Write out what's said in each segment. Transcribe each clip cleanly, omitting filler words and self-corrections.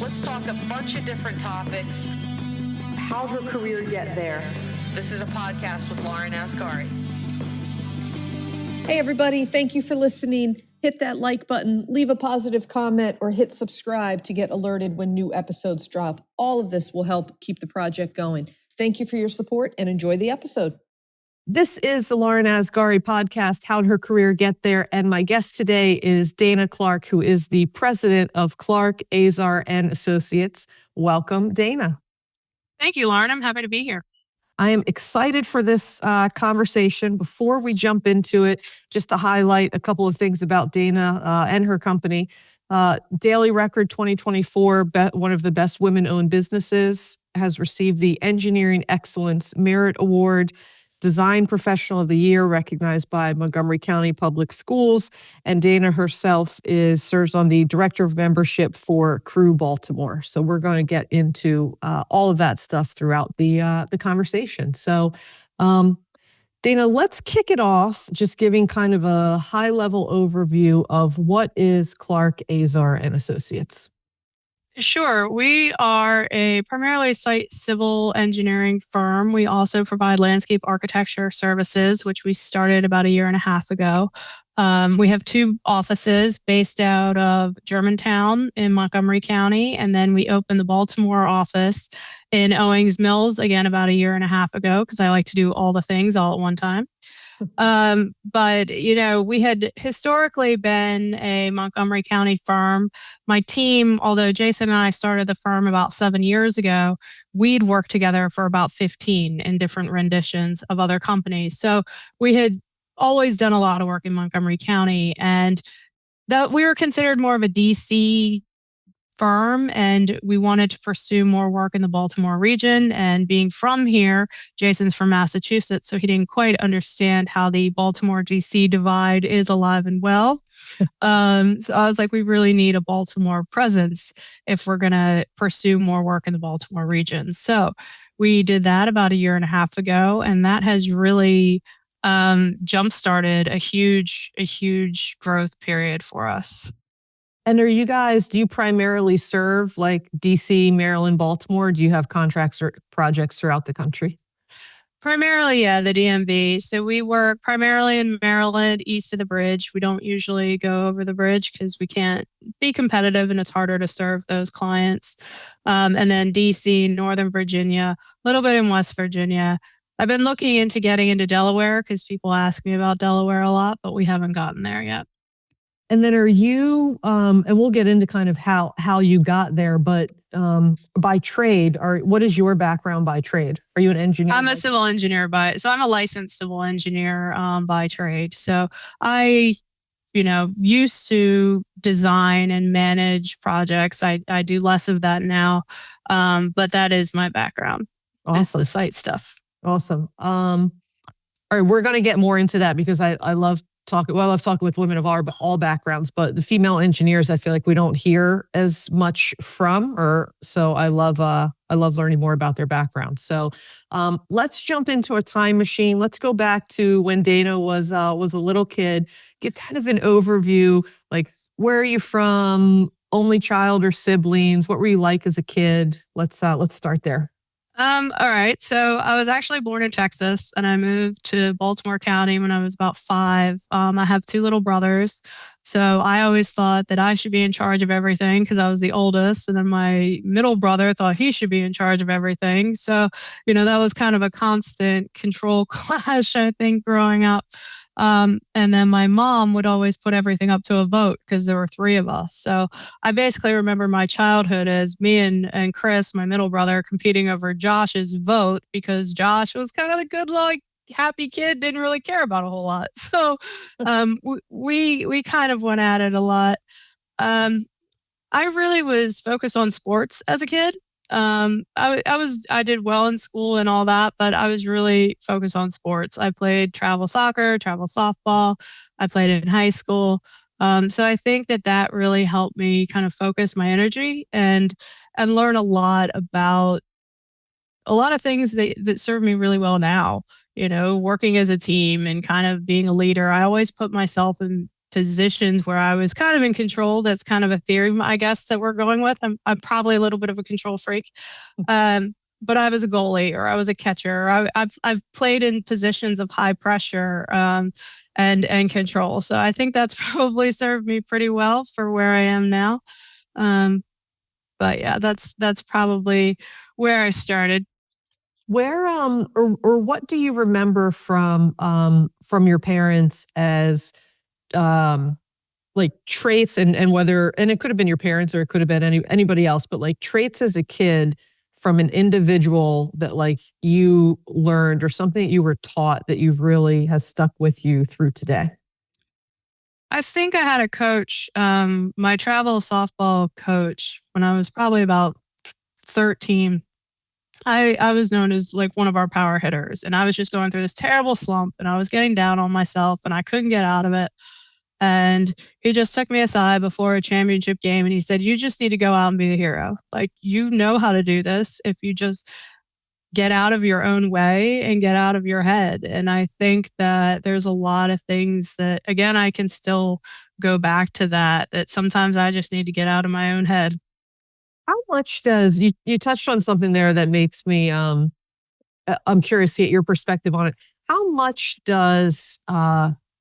Let's talk a bunch of different topics. How'd her career get there? This is a podcast with Lauren Ascari. Hey, everybody. Thank you for listening. Hit that like button, leave a positive comment, or hit subscribe to get alerted when new episodes drop. All of this will help keep the project going. Thank you for your support and enjoy the episode. This is the Lauren Ascari podcast, How'd Her Career Get There? And my guest today is Dana Clark, who is the president of Clark, Azar Associates. Welcome, Dana. Thank you, Lauren. I'm happy to be here. I am excited for this conversation. Before we jump into it, just to highlight a couple of things about Dana and her company. Daily Record 2024, one of the best women-owned businesses, has received the Engineering Excellence Merit Award, Design Professional of the Year, recognized by Montgomery County Public Schools. And Dana herself serves on the Director of Membership for Crew Baltimore. So we're going to get into all of that stuff throughout the conversation. So, Dana, let's kick it off just giving kind of a high-level overview of what is Clark, Azar Associates. Sure. We are a primarily site civil engineering firm. We also provide landscape architecture services, which we started about a year and a half ago. We have two offices based out of Germantown in Montgomery County, and then we opened the Baltimore office in Owings Mills, again, about a year and a half ago, because I like to do all the things all at one time. But, we had historically been a Montgomery County firm. My team, although Jason and I started the firm about 7 years ago, we'd worked together for about 15 in different renditions of other companies. So we had always done a lot of work in Montgomery County, and that we were considered more of a DC firm, and we wanted to pursue more work in the Baltimore region. And being from here, Jason's from Massachusetts, so he didn't quite understand how the Baltimore DC divide is alive and well. So I was like, we really need a Baltimore presence if we're going to pursue more work in the Baltimore region. So we did that about a year and a half ago, and that has really jump-started a huge growth period for us. And do you primarily serve like DC, Maryland, Baltimore? Do you have contracts or projects throughout the country? Primarily, yeah, the DMV. So we work primarily in Maryland, east of the bridge. We don't usually go over the bridge because we can't be competitive and it's harder to serve those clients. And then DC, Northern Virginia, a little bit in West Virginia. I've been looking into getting into Delaware because people ask me about Delaware a lot, but we haven't gotten there yet. And then are you, and we'll get into kind of how you got there, but by trade, what is your background by trade? Are you an engineer? I'm a civil engineer so I'm a licensed civil engineer by trade. So I, used to design and manage projects. I do less of that now, but that is my background. Awesome. It's the site stuff. Awesome. All right, we're going to get more into that because I love talking with women of all backgrounds, but the female engineers, I feel like we don't hear as much from, so I love learning more about their background. So let's jump into a time machine. Let's go back to when Dana was a little kid. Get kind of an overview, like where are you from? Only child or siblings? What were you like as a kid? Let's start there. All right. So I was actually born in Texas and I moved to Baltimore County when I was about 5. I have 2 little brothers. So I always thought that I should be in charge of everything because I was the oldest. And then my middle brother thought he should be in charge of everything. So, that was kind of a constant control clash, I think, growing up. And then my mom would always put everything up to a vote because there were 3 of us. So I basically remember my childhood as me and Chris, my middle brother, competing over Josh's vote because Josh was kind of the good, happy kid, didn't really care about a whole lot. So we kind of went at it a lot. I really was focused on sports as a kid. I did well in school and all that, but I was really focused on sports. I played travel soccer, travel softball. I played it in high school. So I think that really helped me kind of focus my energy and learn a lot about a lot of things that serve me really well now. Working as a team and kind of being a leader. I always put myself in positions where I was kind of in control. That's kind of a theory, I guess, that we're going with. I'm probably a little bit of a control freak. But I was a goalie or I was a catcher. I've played in positions of high pressure and control. So I think that's probably served me pretty well for where I am now. But yeah, that's probably where I started. Where or what do you remember from your parents as like traits and whether, and it could have been your parents or it could have been anybody else, but like traits as a kid from an individual that like you learned or something that you were taught that you've really has stuck with you through today? I think I had a coach, my travel softball coach, when I was probably about 13. I was known as like one of our power hitters, and I was just going through this terrible slump, and I was getting down on myself, and I couldn't get out of it. And he just took me aside before a championship game, and he said, "You just need to go out and be the hero. Like, you know how to do this if you just get out of your own way and get out of your head." And I think that there's a lot of things that, again, I can still go back to that sometimes I just need to get out of my own head. How much does you touched on something there that makes me I'm curious to get your perspective on it. How much does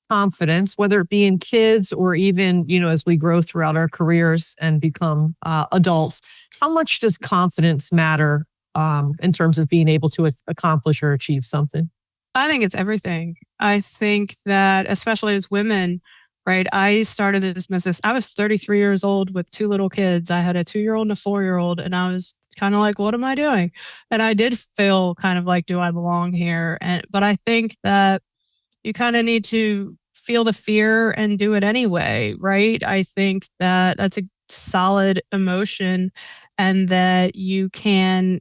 confidence, whether it be in kids or even, as we grow throughout our careers and become adults, how much does confidence matter in terms of being able to accomplish or achieve something? I think it's everything. I think that, especially as women, right? I started this business. I was 33 years old with two little kids. I had a 2-year-old and a 4-year-old, and I was kind of like, what am I doing? And I did feel kind of like, do I belong here? But I think that you kind of need to feel the fear and do it anyway, right? I think that that's a solid emotion, and that you can,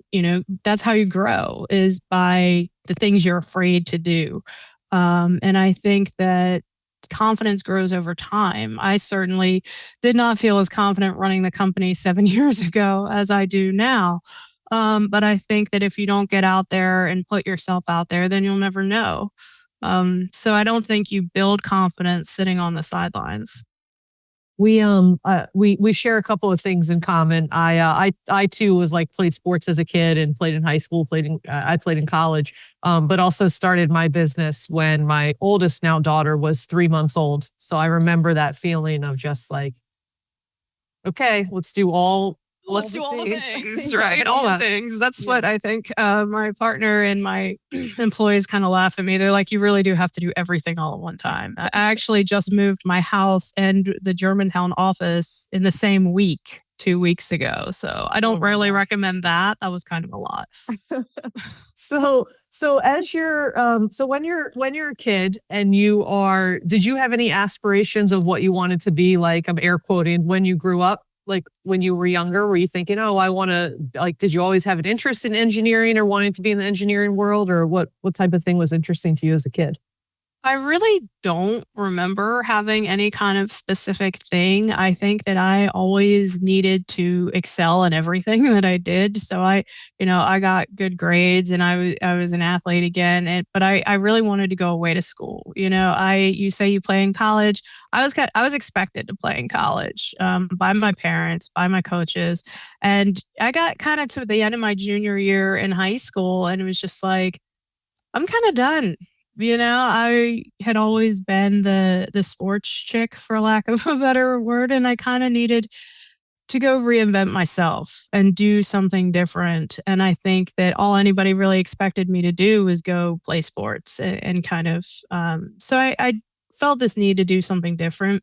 that's how you grow, is by the things you're afraid to do. And I think that confidence grows over time. I certainly did not feel as confident running the company 7 years ago as I do now. But I think that if you don't get out there and put yourself out there, then you'll never know. So I don't think you build confidence sitting on the sidelines. We share a couple of things in common. I too was like played sports as a kid and played in high school, I played in college, but also started my business when my oldest now daughter was 3 months old. So I remember that feeling of just like, okay, Let's do all the things, right? All the things. That's what I think my partner and my employees kind of laugh at me. They're like, you really do have to do everything all at one time. I actually just moved my house and the Germantown office in the same week, 2 weeks ago. So I don't really recommend that. That was kind of a lot. So as when you're a kid and did you have any aspirations of what you wanted to be, like, I'm air quoting, when you grew up? Like when you were younger, were you thinking, oh, I want to, like, did you always have an interest in engineering or wanting to be in the engineering world, or what type of thing was interesting to you as a kid? I really don't remember having any kind of specific thing. I think that I always needed to excel in everything that I did. So I got good grades, and I was an athlete again. But I really wanted to go away to school. You say you play in college. I was expected to play in college by my parents, by my coaches, and I got kind of to the end of my junior year in high school, and it was just like, I'm kind of done. I had always been the sports chick, for lack of a better word, and I kind of needed to go reinvent myself and do something different. And I think that all anybody really expected me to do was go play sports and kind of, so I felt this need to do something different.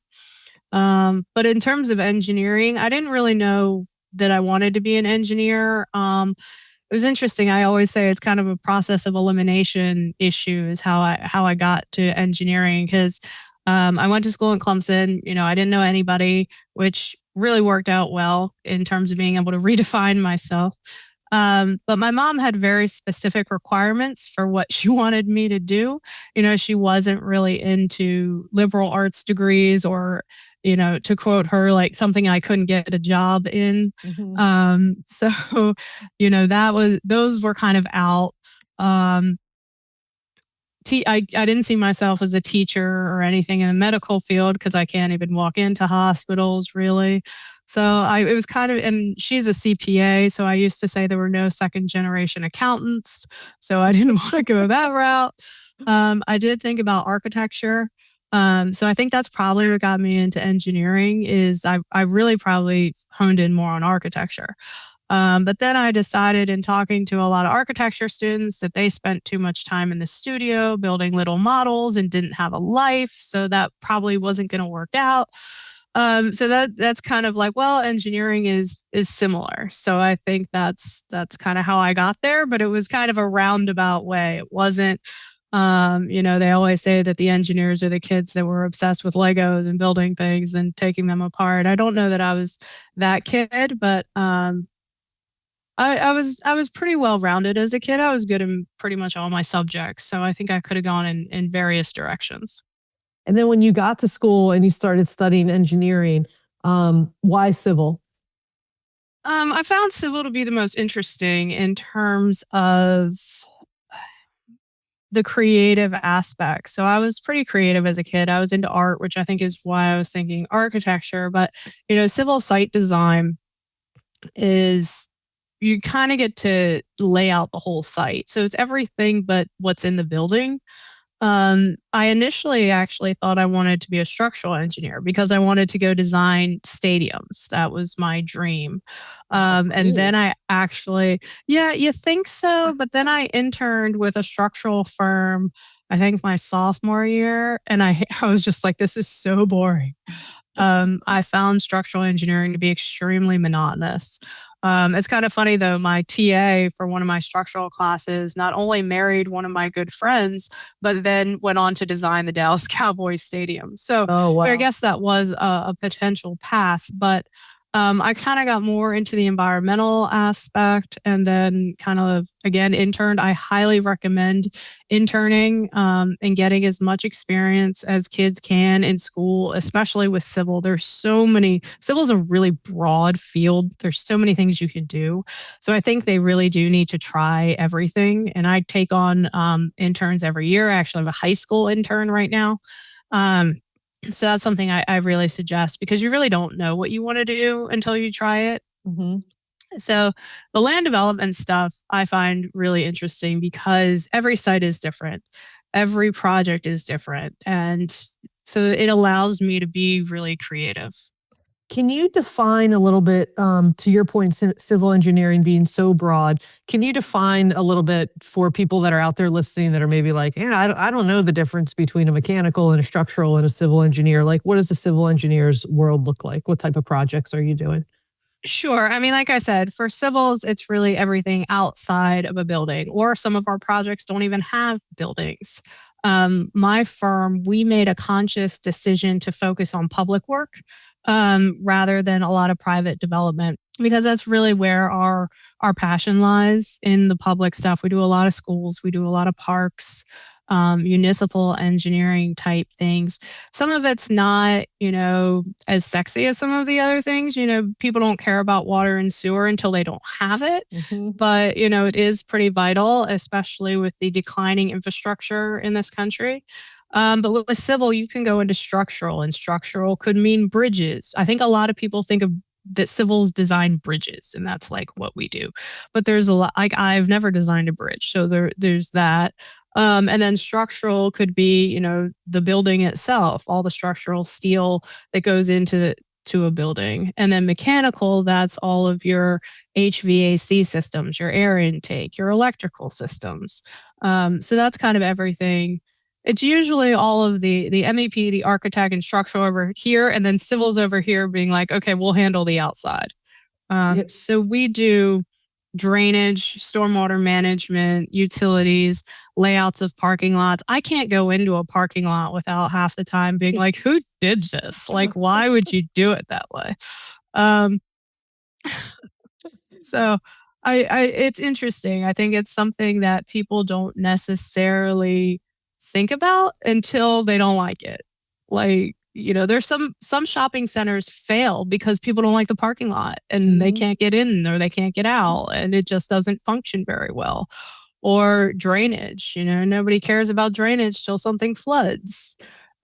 But in terms of engineering, I didn't really know that I wanted to be an engineer. It was interesting. I always say it's kind of a process of elimination issue is how I got to engineering, because I went to school in Clemson. I didn't know anybody, which really worked out well in terms of being able to redefine myself. But my mom had very specific requirements for what she wanted me to do. She wasn't really into liberal arts degrees or, to quote her, like something I couldn't get a job in. So, those were kind of out. I didn't see myself as a teacher or anything in the medical field because I can't even walk into hospitals really. So it was kind of, and she's a CPA. So I used to say there were no second generation accountants. So I didn't want to go that route. I did think about architecture. So I think that's probably what got me into engineering is I really probably honed in more on architecture. But then I decided in talking to a lot of architecture students that they spent too much time in the studio building little models and didn't have a life. So that probably wasn't going to work out. So that's kind of like, well, engineering is similar. So I think that's kind of how I got there, but it was kind of a roundabout way. It wasn't, they always say that the engineers are the kids that were obsessed with Legos and building things and taking them apart. I don't know that I was that kid, but I was pretty well rounded as a kid. I was good in pretty much all my subjects. So I think I could have gone in various directions. And then when you got to school and you started studying engineering, why civil? I found civil to be the most interesting in terms of the creative aspect. So I was pretty creative as a kid. I was into art, which I think is why I was thinking architecture. But, civil site design is you kind of get to lay out the whole site. So it's everything but what's in the building. I initially actually thought I wanted to be a structural engineer because I wanted to go design stadiums. That was my dream. And then I actually, yeah, you think so? But then I interned with a structural firm, I think my sophomore year. And I was just like, this is so boring. I found structural engineering to be extremely monotonous. It's kind of funny though, my TA for one of my structural classes not only married one of my good friends, but then went on to design the Dallas Cowboys Stadium. So Oh, wow. I guess that was a potential path, but I kind of got more into the environmental aspect and then kind of, again, interned. I highly recommend interning and getting as much experience as kids can in school, especially with civil. Civil's a really broad field. There's so many things you can do. So I think they really do need to try everything. And I take on interns every year. I actually have a high school intern right now. So that's something I really suggest because you really don't know what you want to do until you try it. Mm-hmm. So the land development stuff I find really interesting because every site is different. Every project is different. And so it allows me to be really creative. Can you define a little bit, to your point, civil engineering being so broad, can you define a little bit for people that are out there listening that are maybe like, I don't know the difference between a mechanical and a structural and a civil engineer. Like, what does the civil engineer's world look like? What type of projects are you doing? Sure. I mean, like I said, for civils, it's really everything outside of a building, or some of our projects don't even have buildings. My firm, we made a conscious decision to focus on public work rather than a lot of private development because that's really where our passion lies in the public stuff. We do a lot of schools, we do a lot of parks, municipal engineering type things. Some of it's not, as sexy as some of the other things. People don't care about water and sewer until they don't have it. Mm-hmm. But, it is pretty vital, especially with the declining infrastructure in this country. But with civil, you can go into structural, and structural could mean bridges. I think a lot of people think of that civils design bridges, and that's like what we do. But there's a lot, like I've never designed a bridge. So there's that. And then structural could be, the building itself, all the structural steel that goes into a building. And then mechanical, that's all of your HVAC systems, your air intake, your electrical systems. So that's kind of everything. It's usually all of the MEP, the architect, and structural over here, and then civils over here being like, okay, we'll handle the outside. Yep. So we do drainage, stormwater management, utilities, layouts of parking lots. I can't go into a parking lot without half the time being like, who did this? Like, why would you do it that way? So it's interesting. I think it's something that people don't necessarily think about until they don't like it. Like, there's some shopping centers fail because people don't like the parking lot and they can't get in or they can't get out and it just doesn't function very well. or drainage. Nobody cares about drainage till something floods,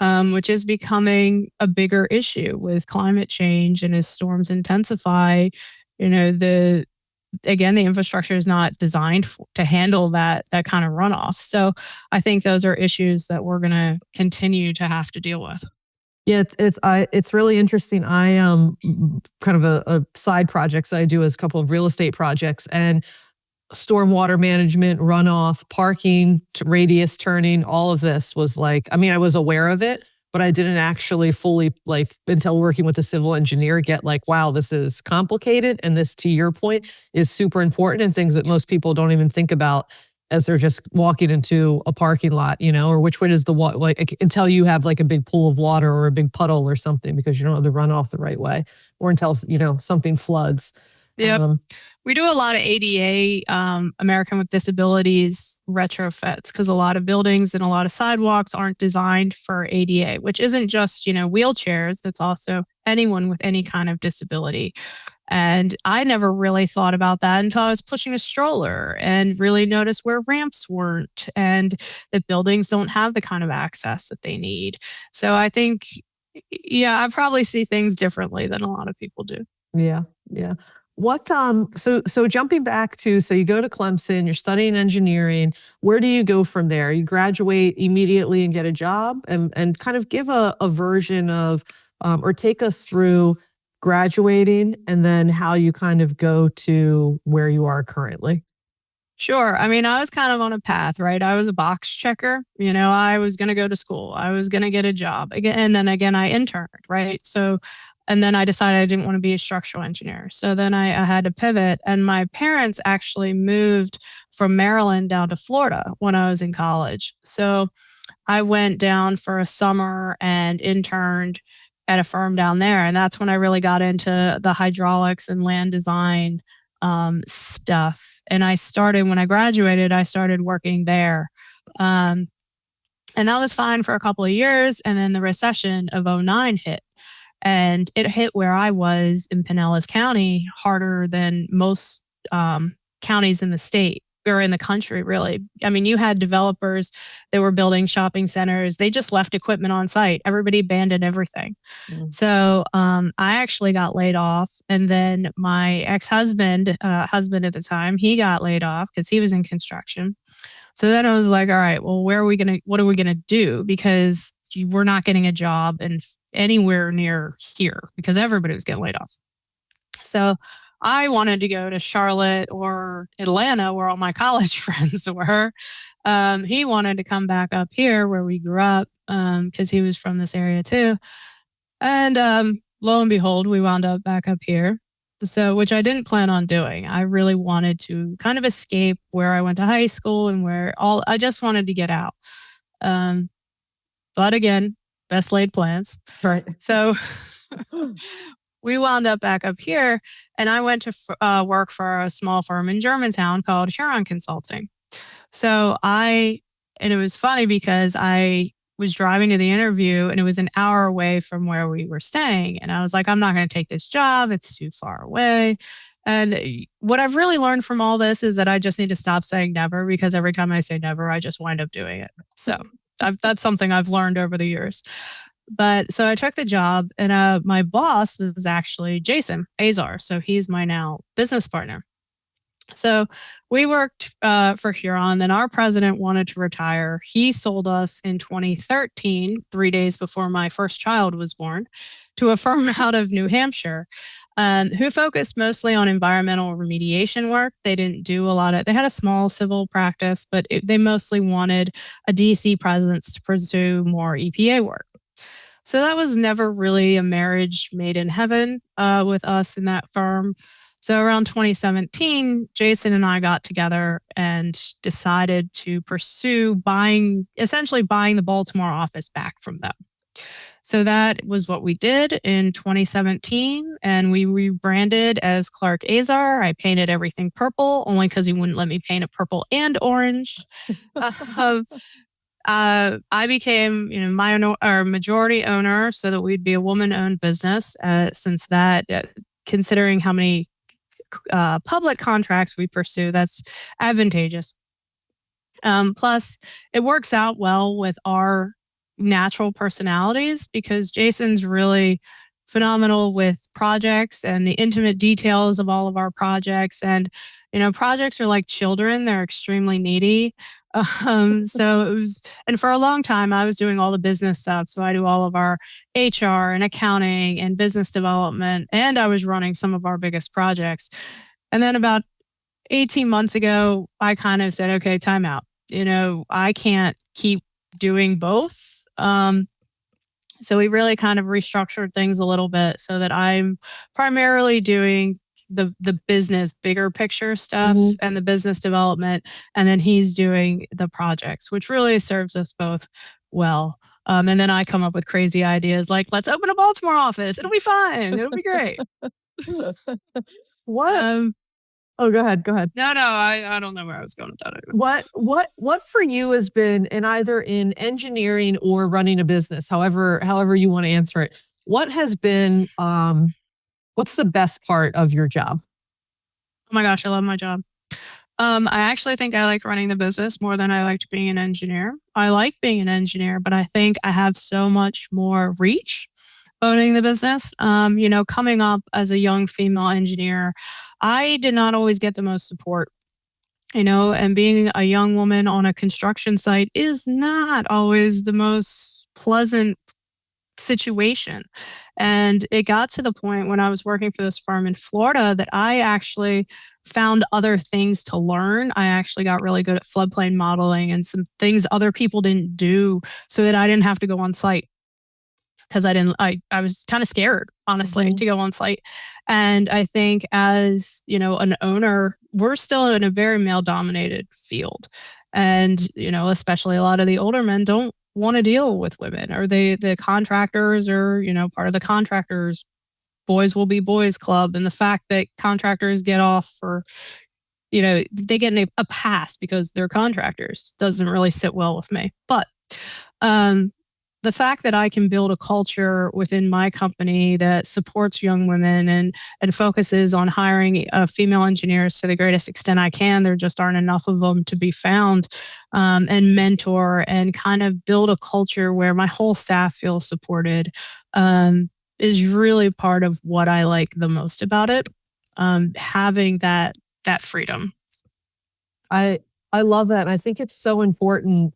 which is becoming a bigger issue with climate change. And as storms intensify, the infrastructure is not designed to handle that kind of runoff. So I think those are issues that we're going to continue to have to deal with. Yeah, it's really interesting. I kind of a side projects I do is a couple of real estate projects, and stormwater management, runoff, parking, radius turning, all of this was like, I mean, I was aware of it, but I didn't actually fully, like, until working with a civil engineer, get like, wow, this is complicated. And this, to your point, is super important, and things that most people don't even think about as they're just walking into a parking lot, or which way does the water, like, until you have like a big pool of water or a big puddle or something, because you don't have the runoff the right way, or until, something floods. Yep. We do a lot of ADA, American with Disabilities retrofits, because a lot of buildings and a lot of sidewalks aren't designed for ADA, which isn't just, wheelchairs. It's also anyone with any kind of disability. And I never really thought about that until I was pushing a stroller and really noticed where ramps weren't and that buildings don't have the kind of access that they need. So I think, I probably see things differently than a lot of people do. Yeah. Yeah. What, so jumping back to, so you go to Clemson, you're studying engineering. Where do you go from there? You graduate immediately and get a job, and kind of give a version of, or take us through graduating and then how you kind of go to where you are currently. Sure. I mean, I was kind of on a path, right? I was a box checker. I was going to go to school. I was going to get a job again. And then again, I interned, right? So, and then I decided I didn't want to be a structural engineer. So then I had to pivot. And my parents actually moved from Maryland down to Florida when I was in college. So I went down for a summer and interned at a firm down there. And that's when I really got into the hydraulics and land design stuff. And when I graduated, I started working there. And that was fine for a couple of years. And then the recession of '09 hit. And it hit where I was in Pinellas County harder than most counties in the state or in the country, really. I mean, you had developers that were building shopping centers. They just left equipment on site. Everybody abandoned everything. So I actually got laid off. And then my ex-husband, husband at the time, he got laid off because he was in construction. So then I was like, all right, well, what are we going to do? Because we're not getting a job and anywhere near here because everybody was getting laid off. So I wanted to go to Charlotte or Atlanta where all my college friends were. He wanted to come back up here where we grew up because he was from this area too. And lo and behold, we wound up back up here. So, which I didn't plan on doing. I really wanted to kind of escape where I went to high school and I just wanted to get out. But again, best laid plans. Right. So we wound up back up here, and I went to work for a small firm in Germantown called Huron Consulting. So and it was funny because I was driving to the interview and it was an hour away from where we were staying. And I was like, I'm not going to take this job. It's too far away. And what I've really learned from all this is that I just need to stop saying never, because every time I say never, I just wind up doing it. So that's something I've learned over the years. But so I took the job, and my boss was actually Jason Azar. So he's my now business partner. So we worked for Huron. Then our president wanted to retire. He sold us in 2013, 3 days before my first child was born, to a firm out of New Hampshire who focused mostly on environmental remediation work. They didn't do they had a small civil practice, but they mostly wanted a DC presence to pursue more EPA work. So that was never really a marriage made in heaven with us in that firm. So around 2017, Jason and I got together and decided to pursue essentially buying the Baltimore office back from them. So that was what we did in 2017, and we rebranded as Clark Azar. I painted everything purple, only because he wouldn't let me paint it purple and orange. I became, majority owner, so that we'd be a woman-owned business. Since that, considering how many public contracts we pursue, that's advantageous. Plus, it works out well with our natural personalities because Jason's really phenomenal with projects and the intimate details of all of our projects. And, projects are like children, they're extremely needy. So it was, and for a long time, I was doing all the business stuff. So I do all of our HR and accounting and business development, and I was running some of our biggest projects. And then about 18 months ago, I kind of said, okay, time out. I can't keep doing both. So we really kind of restructured things a little bit so that I'm primarily doing the business, bigger picture stuff and the business development. And then he's doing the projects, which really serves us both well. And then I come up with crazy ideas like, let's open a Baltimore office. It'll be fine. It'll be great. What? Oh, go ahead. No, I don't know where I was going with that. Anyway. What for you has been either in engineering or running a business, however you want to answer it. What has been, what's the best part of your job? Oh my gosh, I love my job. I actually think I like running the business more than I liked being an engineer. I like being an engineer, but I think I have so much more reach owning the business. Coming up as a young female engineer, I did not always get the most support, and being a young woman on a construction site is not always the most pleasant situation. And it got to the point when I was working for this firm in Florida that I actually found other things to learn. I actually got really good at floodplain modeling and some things other people didn't do so that I didn't have to go on site. Because I was kind of scared, honestly, to go on site. And I think as, an owner, we're still in a very male dominated field. And, especially a lot of the older men don't want to deal with women, or the contractors are, part of the contractors, boys will be boys club. And the fact that contractors get off for, they get a pass because they're contractors doesn't really sit well with me. But, the fact that I can build a culture within my company that supports young women and focuses on hiring female engineers to the greatest extent I can, there just aren't enough of them to be found, and mentor and kind of build a culture where my whole staff feels supported, is really part of what I like the most about it. Having that freedom. I love that. And I think it's so important,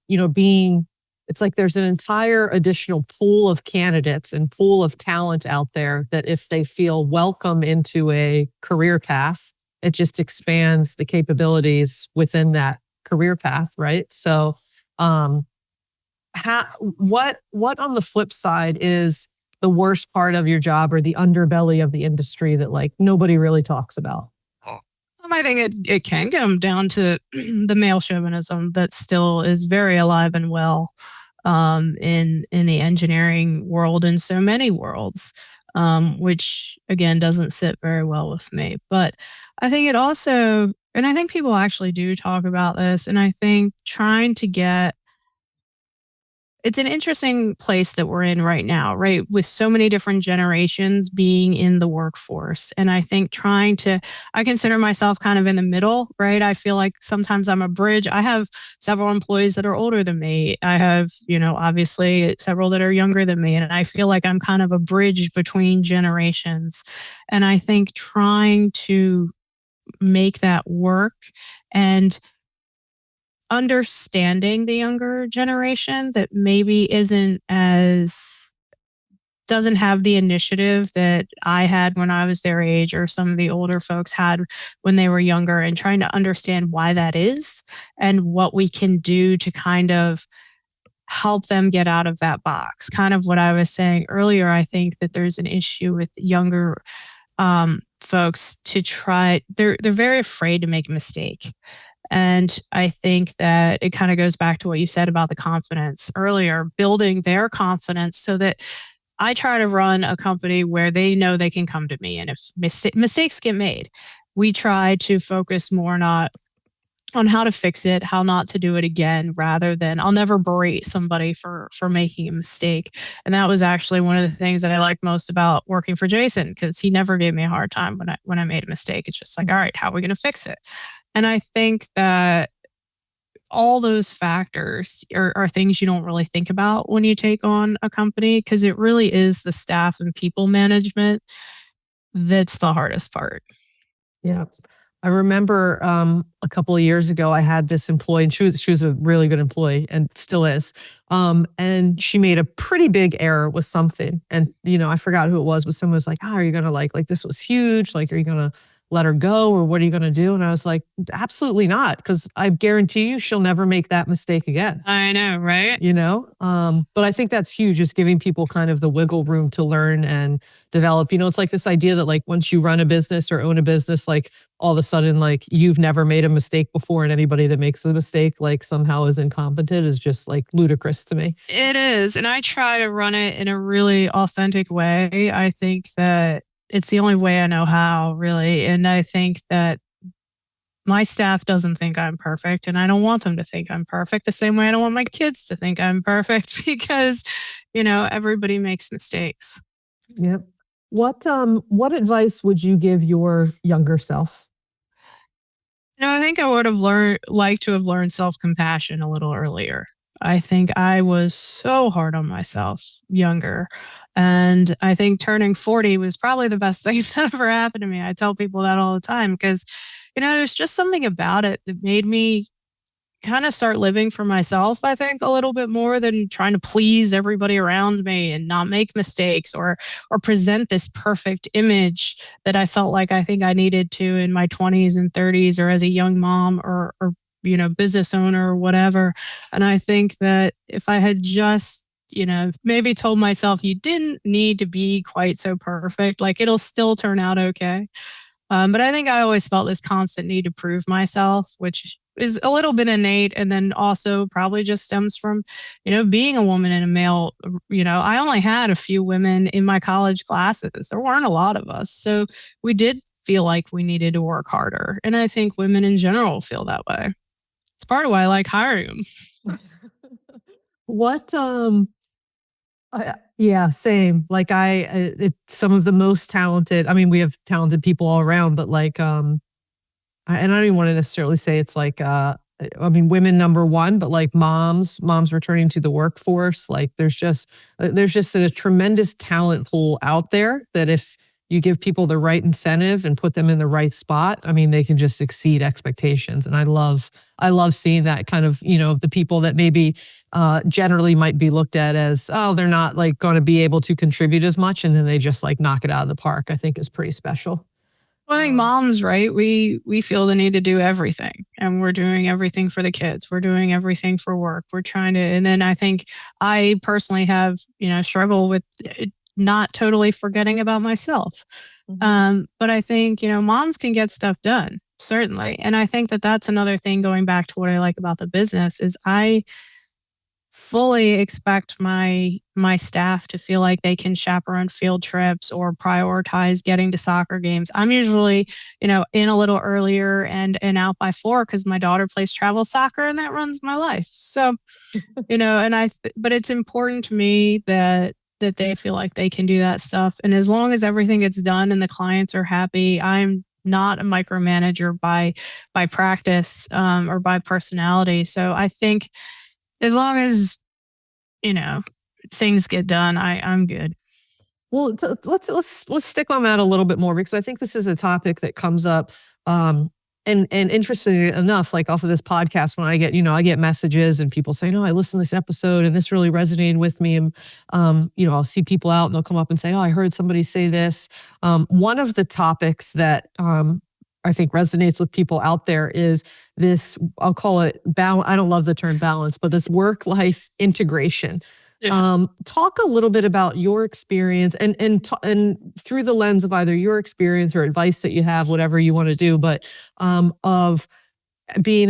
it's like there's an entire additional pool of candidates and pool of talent out there that if they feel welcome into a career path, it just expands the capabilities within that career path, right? So what on the flip side is the worst part of your job or the underbelly of the industry that like nobody really talks about? I think it can come down to the male chauvinism that still is very alive and well in the engineering world and so many worlds, which again doesn't sit very well with me. But I think it also, and I think people actually do talk about this, and I think trying to get, it's an interesting place that we're in right now, right? With so many different generations being in the workforce. And I think I consider myself kind of in the middle, right? I feel like sometimes I'm a bridge. I have several employees that are older than me. I have, obviously several that are younger than me. And I feel like I'm kind of a bridge between generations. And I think trying to make that work and understanding the younger generation that maybe doesn't have the initiative that I had when I was their age or some of the older folks had when they were younger, and trying to understand why that is and what we can do to kind of help them get out of that box. Kind of what I was saying earlier, I think that there's an issue with younger folks they're very afraid to make a mistake. And I think that it kind of goes back to what you said about the confidence earlier, building their confidence so that I try to run a company where they know they can come to me. And if mistakes get made, we try to focus more not on how to fix it, how not to do it again, rather than I'll never berate somebody for making a mistake. And that was actually one of the things that I liked most about working for Jason, because he never gave me a hard time when I made a mistake. It's just like, all right, how are we going to fix it? And I think that all those factors are things you don't really think about when you take on a company because it really is the staff and people management that's the hardest part. Yeah. I remember a couple of years ago, I had this employee, and she was a really good employee and still is. And she made a pretty big error with something, and I forgot who it was, but someone was like, "Oh, are you gonna like this was huge? Like, are you gonna let her go, or what are you gonna do?" And I was like, "Absolutely not, because I guarantee you, she'll never make that mistake again." I know, right? But I think that's huge, just giving people kind of the wiggle room to learn and develop. It's like this idea that like once you run a business or own a business, like all of a sudden like you've never made a mistake before, and anybody that makes a mistake like somehow is incompetent is just like ludicrous to me. It is. And I try to run it in a really authentic way. I think that it's the only way I know how, really. And I think that my staff doesn't think I'm perfect, and I don't want them to think I'm perfect the same way I don't want my kids to think I'm perfect because, everybody makes mistakes. Yep. What advice would you give your younger self? I think I would have liked to have learned self-compassion a little earlier. I think I was so hard on myself younger. And I think turning 40 was probably the best thing that ever happened to me. I tell people that all the time because, there's just something about it that made me kind of start living for myself, I think, a little bit more than trying to please everybody around me and not make mistakes or present this perfect image that I felt like I think I needed to in my 20s and 30s or as a young mom or business owner or whatever. And I think that if I had just maybe told myself you didn't need to be quite so perfect, like it'll still turn out okay. But I think I always felt this constant need to prove myself, which is a little bit innate. And then also probably just stems from, being a woman and a male. I only had a few women in my college classes. There weren't a lot of us. So we did feel like we needed to work harder. And I think women in general feel that way. It's part of why I like hiring them. What yeah, same. Like it's some of the most talented. I mean, we have talented people all around, but like and I don't even want to necessarily say it's like I mean, women number one, but like moms returning to the workforce, like there's just a tremendous talent pool out there that if you give people the right incentive and put them in the right spot, I mean, they can just exceed expectations. And I love seeing that kind of, the people that maybe generally might be looked at as, oh, they're not like going to be able to contribute as much. And then they just like knock it out of the park, I think is pretty special. Well, I think moms, right? We feel the need to do everything, and we're doing everything for the kids. We're doing everything for work. We're trying to, and then I think I personally have, struggle with not totally forgetting about myself. But I think, moms can get stuff done, certainly. And I think that that's another thing going back to what I like about the business is I fully expect my staff to feel like they can chaperone field trips or prioritize getting to soccer games. I'm usually, in a little earlier and out by 4 because my daughter plays travel soccer and that runs my life. So, but it's important to me that they feel like they can do that stuff. And as long as everything gets done and the clients are happy, I'm not a micromanager by practice or by personality. So I think as long as things get done, I'm good. Well, let's stick on that a little bit more because I think this is a topic that comes up. And interestingly enough, like off of this podcast, when I get messages and people say, "No, I listened to this episode and this really resonated with me." And I'll see people out and they'll come up and say, "Oh, I heard somebody say this." One of the topics that I think resonates with people out there is this. I'll call it balance. I don't love the term balance, but this work-life integration. Yeah. Talk a little bit about your experience and through the lens of either your experience or advice that you have, whatever you want to do, but of being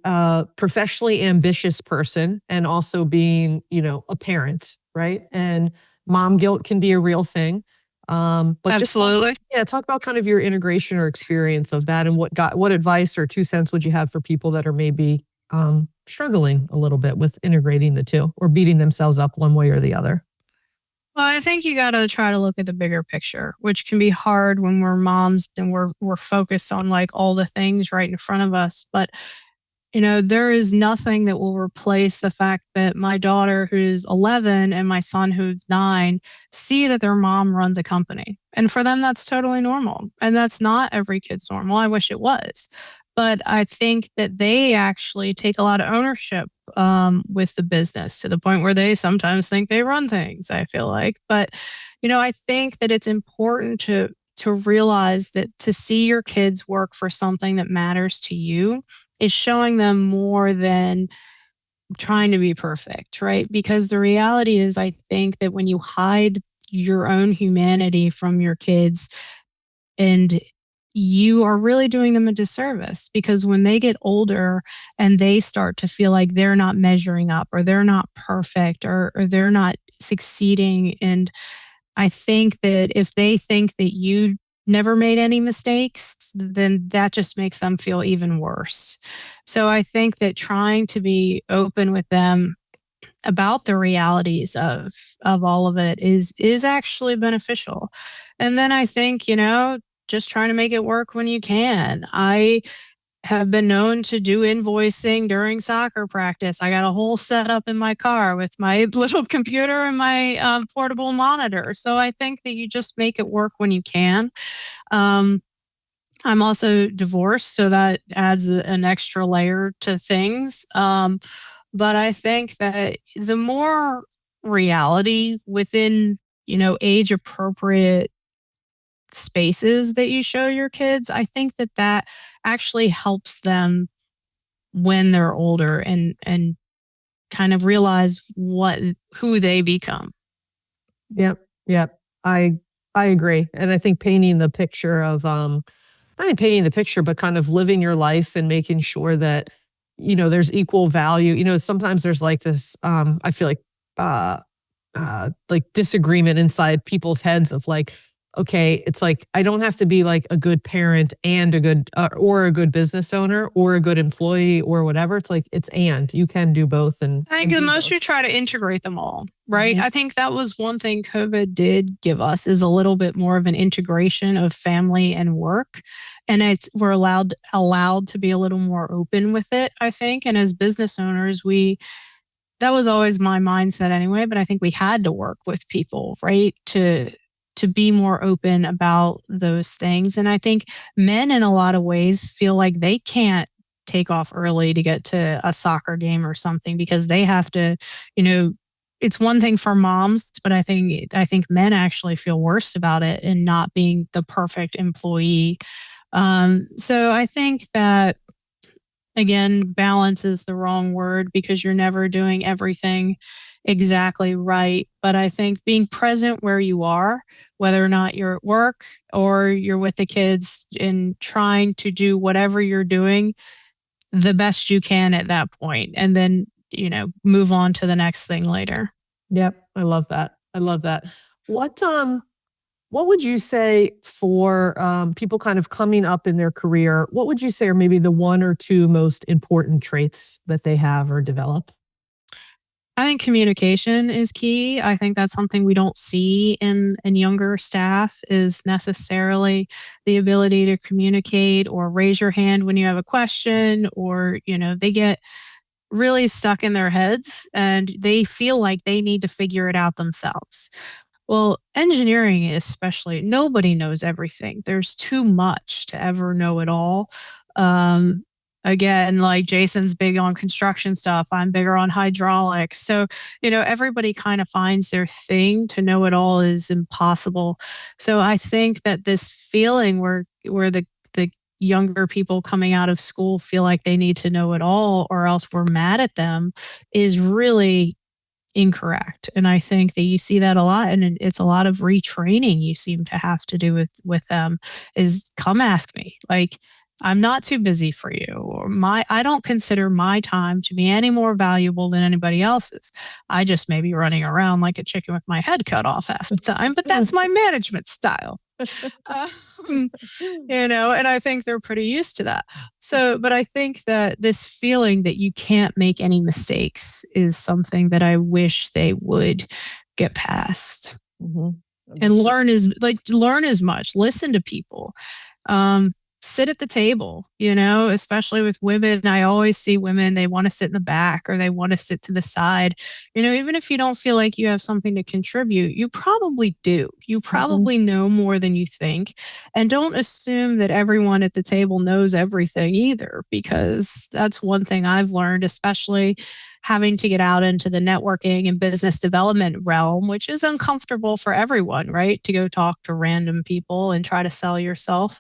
a professionally ambitious person and also being, a parent, right? And mom guilt can be a real thing. But Absolutely. talk about kind of your integration or experience of that and what advice or 2 cents would you have for people that are maybe struggling a little bit with integrating the two or beating themselves up one way or the other? Well, I think you got to try to look at the bigger picture, which can be hard when we're moms and we're focused on like all the things right in front of us. But there is nothing that will replace the fact that my daughter, who's 11, and my son, who's 9, see that their mom runs a company. And for them, that's totally normal. And that's not every kid's normal. I wish it was. But I think that they actually take a lot of ownership with the business, to the point where they sometimes think they run things, I feel like. But, I think that it's important to realize that to see your kids work for something that matters to you is showing them more than trying to be perfect, right? Because the reality is, I think that when you hide your own humanity from your kids, and you are really doing them a disservice, because when they get older and they start to feel like they're not measuring up, or they're not perfect, or they're not succeeding. And I think that if they think that you never made any mistakes, then that just makes them feel even worse. So I think that trying to be open with them about the realities of all of it is actually beneficial. And then I think, just trying to make it work when you can. I have been known to do invoicing during soccer practice. I got a whole setup in my car with my little computer and my portable monitor. So I think that you just make it work when you can. Um, I'm also divorced, so that adds an extra layer to things. But I think that the more reality within, age appropriate spaces that you show your kids, I think that that actually helps them when they're older, and kind of realize who they become. Yep. Yep. I agree. And I think painting the picture of not even painting the picture, but kind of living your life and making sure that, there's equal value. Sometimes there's like this, I feel like disagreement inside people's heads of like, okay, it's like, I don't have to be like a good parent and a good, or a good business owner or a good employee or whatever. It's like, you can do both. And I think the most you try to integrate them all, right? Mhm. I think that was one thing COVID did give us, is a little bit more of an integration of family and work. And we're allowed to be a little more open with it, I think. And as business owners, that was always my mindset anyway, but I think we had to work with people, right? To be more open about those things. And I think men in a lot of ways feel like they can't take off early to get to a soccer game or something, because they have to, it's one thing for moms, but I think men actually feel worse about it, and not being the perfect employee. So I think that, again, balance is the wrong word, because you're never doing everything exactly right. But I think being present where you are, whether or not you're at work or you're with the kids, and trying to do whatever you're doing the best you can at that point, and then, move on to the next thing later. Yep. I love that. I love that. What would you say for people kind of coming up in their career? What would you say are maybe the one or two most important traits that they have or develop? I think communication is key. I think that's something we don't see in younger staff, is necessarily the ability to communicate or raise your hand when you have a question, or, they get really stuck in their heads and they feel like they need to figure it out themselves. Well, engineering especially, nobody knows everything. There's too much to ever know it all. Um, Again, like Jason's big on construction stuff, I'm bigger on hydraulics. So, everybody kind of finds their thing. To know it all is impossible. So I think that this feeling where the younger people coming out of school feel like they need to know it all, or else we're mad at them, is really incorrect. And I think that you see that a lot, and it's a lot of retraining you seem to have to do with them, is come ask me. Like, I'm not too busy for you, or I don't consider my time to be any more valuable than anybody else's. I just may be running around like a chicken with my head cut off half the time, but that's my management style. Um, and I think they're pretty used to that. So, but I think that this feeling that you can't make any mistakes is something that I wish they would get past. Mhm. And learn as much, listen to people. sit at the table, especially with women. I always see women, they want to sit in the back or they want to sit to the side. Even if you don't feel like you have something to contribute, you probably do. You probably know more than you think. And don't assume that everyone at the table knows everything either, because that's one thing I've learned, especially having to get out into the networking and business development realm, which is uncomfortable for everyone, right? To go talk to random people and try to sell yourself.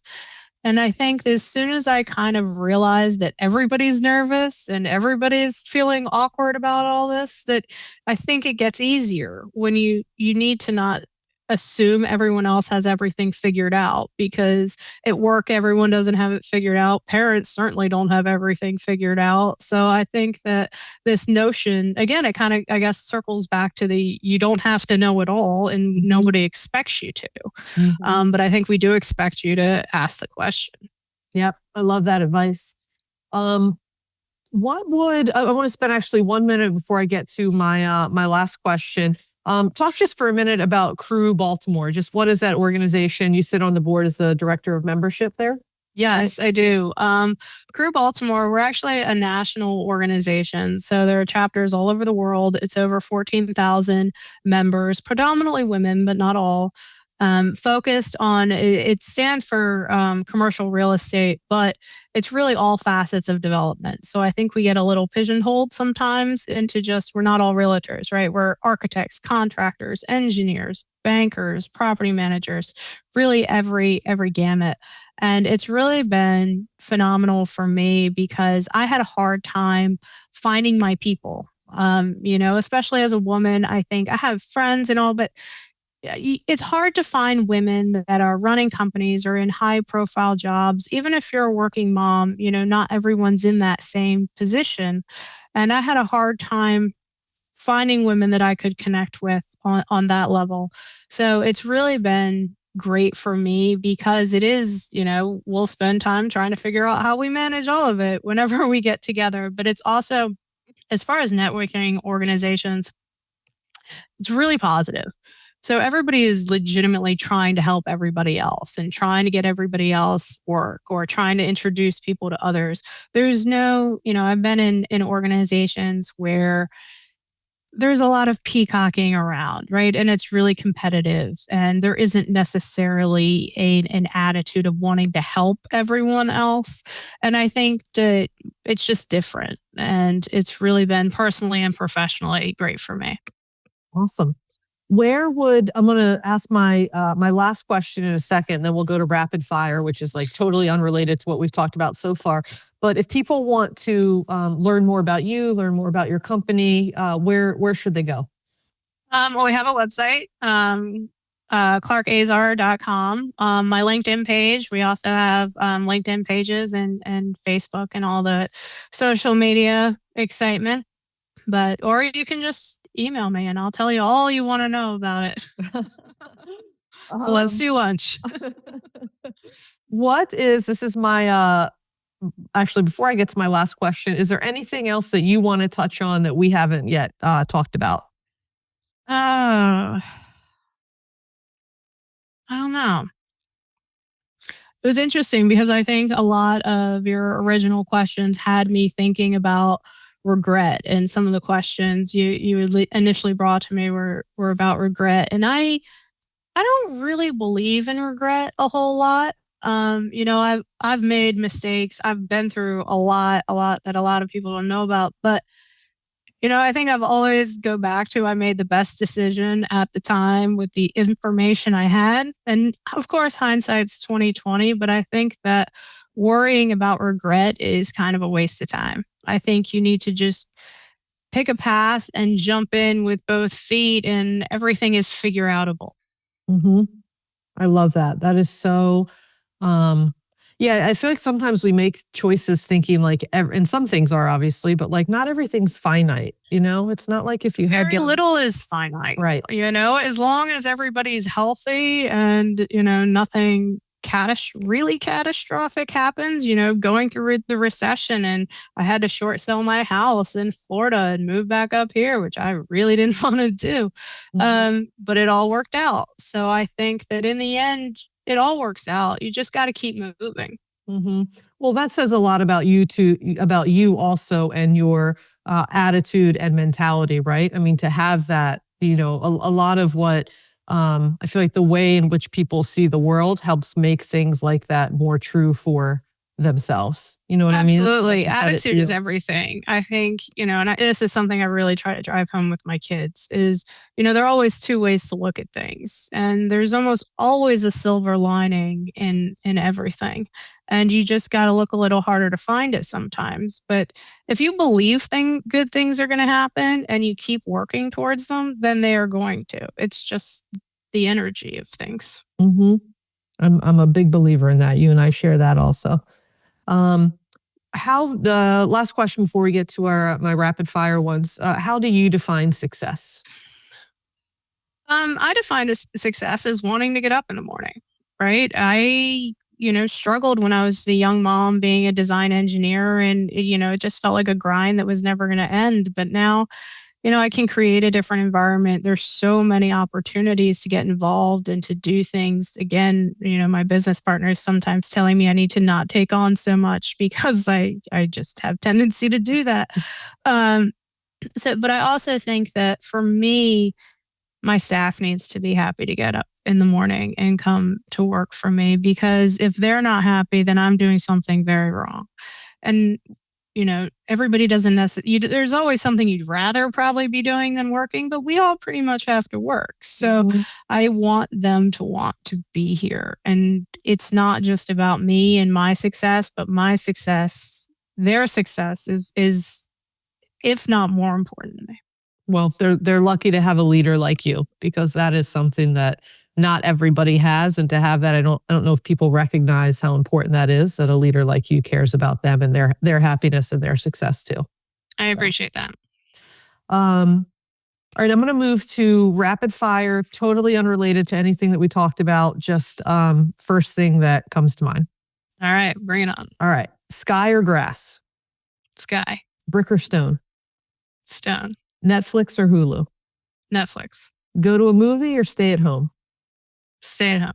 And I think as soon as I kind of realized that everybody's nervous and everybody's feeling awkward about all this, that I think it gets easier when you need to not assume everyone else has everything figured out, because at work, everyone doesn't have it figured out. Parents certainly don't have everything figured out. So I think that this notion, again, it kind of, I guess, circles back to you don't have to know it all and nobody expects you to. But I think we do expect you to ask the question. Yep. I love that advice. I want to spend actually 1 minute before I get to my last question. Talk just for a minute about Crew Baltimore. Just what is that organization? You sit on the board as the director of membership there? Yes, I do. Crew Baltimore, we're actually a national organization. So there are chapters all over the world. It's over 14,000 members, predominantly women, but not all. Focused on, it stands for commercial real estate, but it's really all facets of development. So I think we get a little pigeonholed sometimes into just, we're not all realtors, right? We're architects, contractors, engineers, bankers, property managers, really every gamut. And it's really been phenomenal for me because I had a hard time finding my people. Especially as a woman, I think I have friends and all, but it's hard to find women that are running companies or in high profile jobs. Even if you're a working mom, not everyone's in that same position. And I had a hard time finding women that I could connect with on that level. So it's really been great for me because it is, we'll spend time trying to figure out how we manage all of it whenever we get together. But it's also, as far as networking organizations, it's really positive. So everybody is legitimately trying to help everybody else and trying to get everybody else work or trying to introduce people to others. There's no, I've been in organizations where there's a lot of peacocking around, right? And it's really competitive. And there isn't necessarily an attitude of wanting to help everyone else. And I think that it's just different. And it's really been personally and professionally great for me. Awesome. I'm going to ask my last question in a second, then we'll go to rapid fire, which is like totally unrelated to what we've talked about so far. But if people want to learn more about you, learn more about your company, where should they go? Well, we have a website, clarkazar.com. My LinkedIn page. We also have LinkedIn pages and Facebook and all the social media excitement. Or you can just email me and I'll tell you all you want to know about it. Let's do lunch. This is my, actually, before I get to my last question, is there anything else that you want to touch on that we haven't yet talked about? I don't know. It was interesting because I think a lot of your original questions had me thinking about regret, and some of the questions you initially brought to me were about regret, and I don't really believe in regret a whole lot. I've made mistakes. I've been through a lot that a lot of people don't know about, but I think I've always go back to I made the best decision at the time with the information I had, and of course hindsight's 20/20. But I think that worrying about regret is kind of a waste of time. I think you need to just pick a path and jump in with both feet, and everything is figure outable. I love that. That is so, yeah, I feel like sometimes we make choices thinking like, and some things are obviously, but like not everything's finite, It's not like if you had Very little is finite. Right. As long as everybody's healthy and, nothing really catastrophic happens, going through the recession, and I had to short sell my house in Florida and move back up here, which I really didn't want to do. But it all worked out. So I think that in the end, it all works out. You just got to keep moving. Well, that says a lot about you about you also and your attitude and mentality, right? I mean, to have that, a lot of what I feel like the way in which people see the world helps make things like that more true for themselves. You know what I mean? Absolutely. That's a credit to Attitude is you. everything. I think, this is something I really try to drive home with my kids is, there are always two ways to look at things. And there's almost always a silver lining in everything. And you just got to look a little harder to find it sometimes. But if you believe good things are going to happen and you keep working towards them, then they are going to. It's just the energy of things. hmm I'm a big believer in that. You and I share that also. Um, how the last question before we get to my rapid fire ones, how do you define success? I define success as wanting to get up in the morning, right? I, struggled when I was a young mom being a design engineer and, it just felt like a grind that was never going to end. But now, I can create a different environment. There's so many opportunities to get involved and to do things. Again, my business partner is sometimes telling me I need to not take on so much because I just have tendency to do that. Um, but I also think that for me, my staff needs to be happy to get up in the morning and come to work for me because if they're not happy, then I'm doing something very wrong. And, everybody doesn't necessarily, there's always something you'd rather probably be doing than working, but we all pretty much have to work. So I want them to want to be here. And it's not just about me and my success, but my success, their success is if not more important to me. Well, they're lucky to have a leader like you because that is something that not everybody has, and to have that, I don't know if people recognize how important that is. That a leader like you cares about them and their happiness and their success too. I appreciate that. All right, I'm going to move to rapid fire, totally unrelated to anything that we talked about. Just first thing that comes to mind. All right, bring it on. All right, sky or grass? Sky, Brick or stone? stone, Netflix or Hulu? Netflix, Go to a movie or stay at home? stay at home,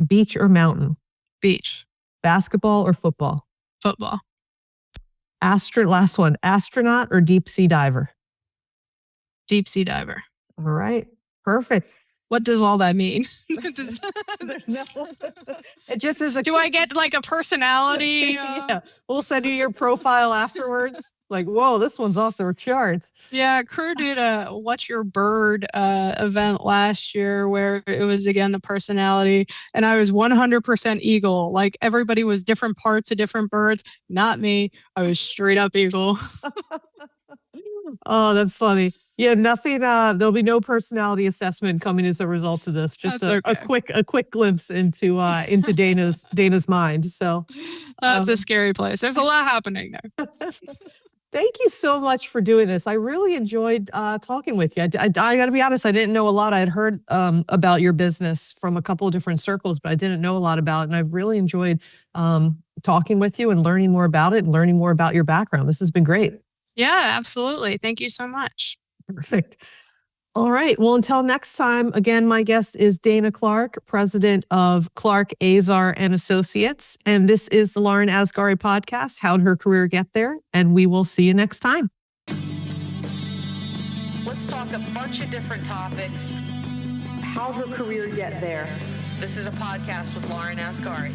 Beach or mountain? beach, Basketball or football? football, Last one, astronaut or deep sea diver? deep sea diver. All right, perfect. What does all that mean? There's no. It just is a. Do I get like a personality? Yeah, we'll send you your profile afterwards. Like, whoa, this one's off the charts. Yeah, Crew did a What's Your Bird event last year where it was, again, the personality. And I was 100% eagle. Like everybody was different parts of different birds. Not me. I was straight up eagle. Oh, that's funny. Yeah, nothing. There'll be no personality assessment coming as a result of this. Just That's a okay. quick glimpse into Dana's mind. So That's a scary place. There's a lot happening there. thank you so much for doing this. I really enjoyed talking with you. I got to be honest, I didn't know a lot. I had heard about your business from a couple of different circles, but I didn't know a lot about it. And I've really enjoyed talking with you and learning more about it and learning more about your background. This has been great. Yeah, absolutely. Thank you so much. Perfect. All right. Well, until next time, again, my guest is Dana Clark, president of Clark, Azar Associates. And this is the Lauren Asghari podcast, How'd Her Career Get There? And we will see you next time. Let's talk a bunch of different topics. How'd her career get there? This is a podcast with Lauren Asghari.